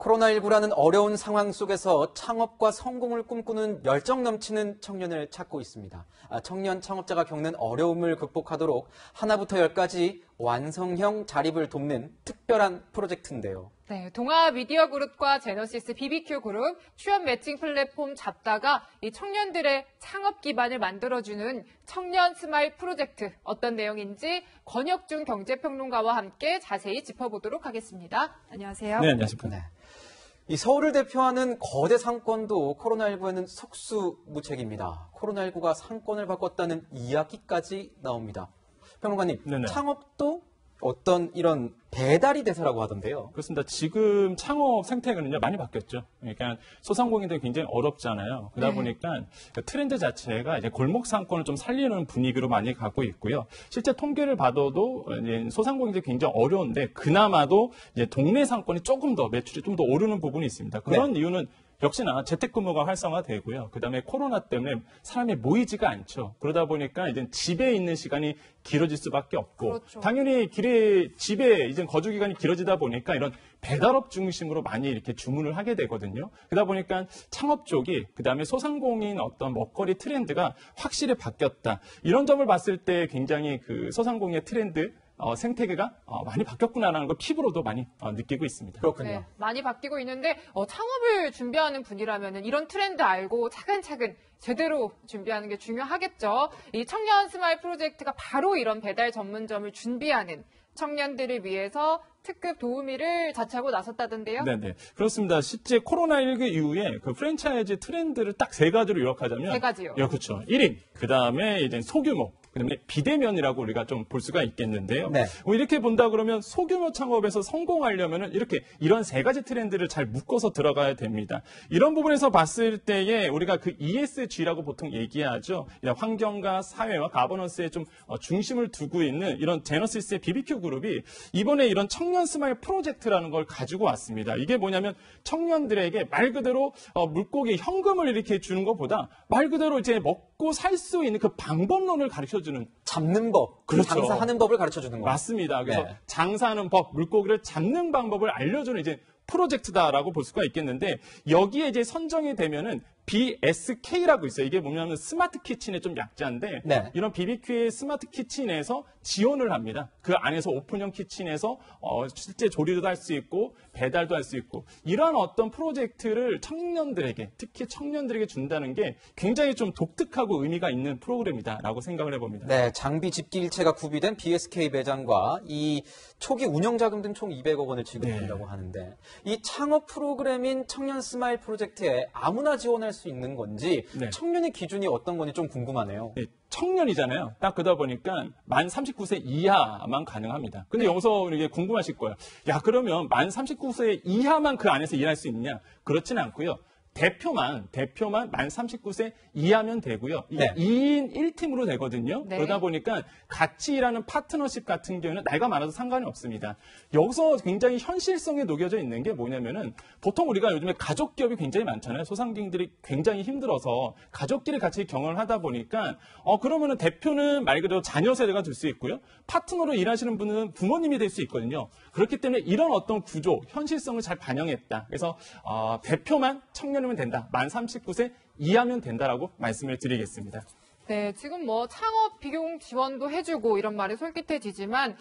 코로나19라는 어려운 상황 속에서 창업과 성공을 꿈꾸는 열정 넘치는 청년을 찾고 있습니다. 청년 창업자가 겪는 어려움을 극복하도록 하나부터 열까지 완성형 자립을 돕는 특별한 프로젝트인데요. 네, 동아미디어그룹과 제너시스 BBQ그룹, 취업 매칭 플랫폼 잡다가 이 청년들의 창업 기반을 만들어주는 청년 스마일 프로젝트 어떤 내용인지 권혁준 경제평론가와 함께 자세히 짚어보도록 하겠습니다. 안녕하세요. 네, 안녕하십니까. 네. 이 서울을 대표하는 거대 상권도 코로나19에는 속수무책입니다. 코로나19가 상권을 바꿨다는 이야기까지 나옵니다. 평론가님, 네네. 창업도 어떤 이런 배달이 대세라고 하던데요. 그렇습니다. 지금 창업 생태계는요 많이 바뀌었죠. 그러니까 소상공인들이 굉장히 어렵잖아요. 그러다 보니까 트렌드 자체가 이제 골목 상권을 좀 살리는 분위기로 많이 가고 있고요. 실제 통계를 봐도 이제 소상공인들이 굉장히 어려운데 그나마도 이제 동네 상권이 조금 더 매출이 좀 더 오르는 부분이 있습니다. 그런 이유는 역시나 재택근무가 활성화되고요. 그다음에 코로나 때문에 사람이 모이지가 않죠. 그러다 보니까 이제 집에 있는 시간이 길어질 수밖에 없고 그렇죠. 당연히 집에 이제 거주 기간이 길어지다 보니까 이런 배달업 중심으로 많이 이렇게 주문을 하게 되거든요. 그러다 보니까 창업 쪽이 그다음에 소상공인 어떤 먹거리 트렌드가 확실히 바뀌었다. 이런 점을 봤을 때 굉장히 그 소상공인의 트렌드 생태계가 많이 바뀌었구나라는 걸 피부로도 많이 느끼고 있습니다. 그렇군요. 네, 많이 바뀌고 있는데 창업을 준비하는 분이라면 이런 트렌드 알고 차근차근 제대로 준비하는 게 중요하겠죠. 이 청년 스마일 프로젝트가 바로 이런 배달 전문점을 준비하는 청년들을 위해서 특급 도우미를 자처하고 나섰다던데요. 네네. 그렇습니다. 실제 코로나19 이후에 그 프랜차이즈 트렌드를 딱 세 가지로 요약하자면. 세 가지요. 예, 그렇죠. 1인, 그 다음에 이제 소규모. 그다음에 비대면이라고 우리가 좀 볼 수가 있겠는데요. 네. 이렇게 본다 그러면 소규모 창업에서 성공하려면은 이런 세 가지 트렌드를 잘 묶어서 들어가야 됩니다. 이런 부분에서 봤을 때에 우리가 그 ESG라고 보통 얘기하죠. 환경과 사회와 가버넌스에 좀 중심을 두고 있는 이런 제너시스의 BBQ 그룹이 이번에 이런 청년 스마일 프로젝트라는 걸 가지고 왔습니다. 이게 뭐냐면 청년들에게 말 그대로 물고기 현금을 이렇게 주는 것보다 말 그대로 이제 먹고 살 수 있는 그 방법론을 가르쳐주는 잡는 법, 그렇죠. 장사하는 법을 가르쳐주는 거. 맞습니다. 그래서 장사하는 법, 물고기를 잡는 방법을 알려주는 이제 프로젝트다라고 볼 수가 있겠는데 여기에 이제 선정이 되면은 BSK라고 있어요. 이게 뭐냐면 스마트 키친의 좀 약자인데 이런 BBQ의 스마트 키친에서 지원을 합니다. 그 안에서 오픈형 키친에서 실제 조리도 할 수 있고 배달도 할 수 있고 이러한 어떤 프로젝트를 청년들에게 특히 청년들에게 준다는 게 굉장히 좀 독특하고 의미가 있는 프로그램이다라고 생각을 해봅니다. 네, 장비 집기 일체가 구비된 BSK 매장과 이 초기 운영 자금 등 총 200억 원을 지급한다고 하는데 이 창업 프로그램인 청년 스마일 프로젝트에 아무나 지원할 수 있는 건지 청년의 기준이 어떤 건지 좀 궁금하네요. 네, 청년이잖아요. 딱 그러다 보니까 만 39세 이하만 가능합니다. 근데 여기서 이게 궁금하실 거예요. 야, 그러면 만 39세 이하만 그 안에서 일할 수 있느냐? 그렇지는 않고요. 대표만 만 39세 이하면 되고요. 2인 1팀으로 되거든요. 그러다 보니까 같이 일하는 파트너십 같은 경우는 나이가 많아도 상관이 없습니다. 여기서 굉장히 현실성이 녹여져 있는 게 뭐냐면은 보통 우리가 요즘에 가족 기업이 굉장히 많잖아요. 소상공인들이 굉장히 힘들어서 가족끼리 같이 경영을 하다 보니까 그러면은 대표는 말 그대로 자녀 세대가 될 수 있고요. 파트너로 일하시는 분은 부모님이 될 수 있거든요. 그렇기 때문에 이런 어떤 구조, 현실성을 잘 반영했다. 그래서 대표만 청년 면 된다. 만 39세 이하면 된다라고 말씀을 드리겠습니다. 네, 지금 창업 비용 지원도 해주고 이런 말이 솔깃해지지만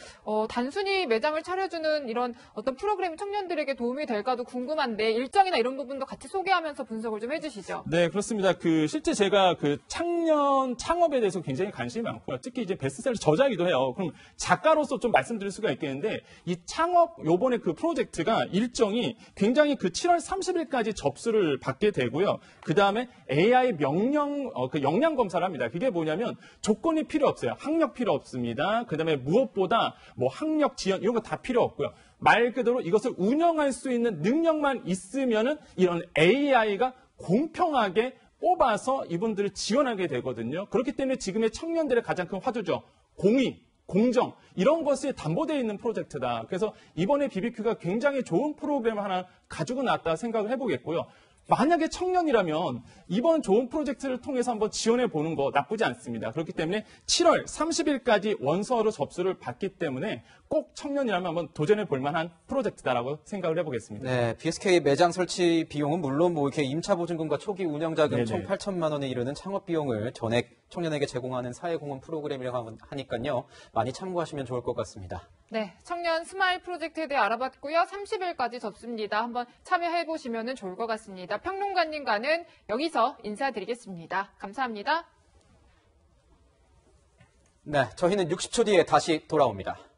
단순히 매장을 차려주는 이런 어떤 프로그램이 청년들에게 도움이 될까도 궁금한데 일정이나 이런 부분도 같이 소개하면서 분석을 좀 해주시죠. 네, 그렇습니다. 실제 제가 청년 창업에 대해서 굉장히 관심이 많고요. 특히 이제 베스트셀러 저자이기도 해요. 그럼 작가로서 좀 말씀드릴 수가 있겠는데 이 창업 요번에 그 프로젝트가 일정이 굉장히 7월 30일까지 접수를 받게 되고요. 그 다음에 AI 역량 검사를 합니다. 그게 뭐냐면 조건이 필요 없어요. 학력 필요 없습니다. 그다음에 무엇보다 학력 지연 이런 거 다 필요 없고요. 말 그대로 이것을 운영할 수 있는 능력만 있으면은 이런 AI가 공평하게 뽑아서 이분들을 지원하게 되거든요. 그렇기 때문에 지금의 청년들의 가장 큰 화두죠. 공의, 공정 이런 것이 담보되어 있는 프로젝트다. 그래서 이번에 BBQ가 굉장히 좋은 프로그램 하나 가지고 나왔다 생각을 해보겠고요. 만약에 청년이라면 이번 좋은 프로젝트를 통해서 한번 지원해 보는 거 나쁘지 않습니다. 그렇기 때문에 7월 30일까지 원서로 접수를 받기 때문에 꼭 청년이라면 한번 도전해 볼 만한 프로젝트다라고 생각을 해보겠습니다. 네, BSK 매장 설치 비용은 물론 뭐 이렇게 임차 보증금과 초기 운영 자금 네네. 총 8천만 원에 이르는 창업 비용을 전액 청년에게 제공하는 사회공헌 프로그램이라고 하니까요. 많이 참고하시면 좋을 것 같습니다. 네, 청년 스마일 프로젝트에 대해 알아봤고요. 30일까지 접습니다. 한번 참여해 보시면 좋을 것 같습니다. 평론가님과는 여기서 인사드리겠습니다. 감사합니다. 네, 저희는 60초 뒤에 다시 돌아옵니다.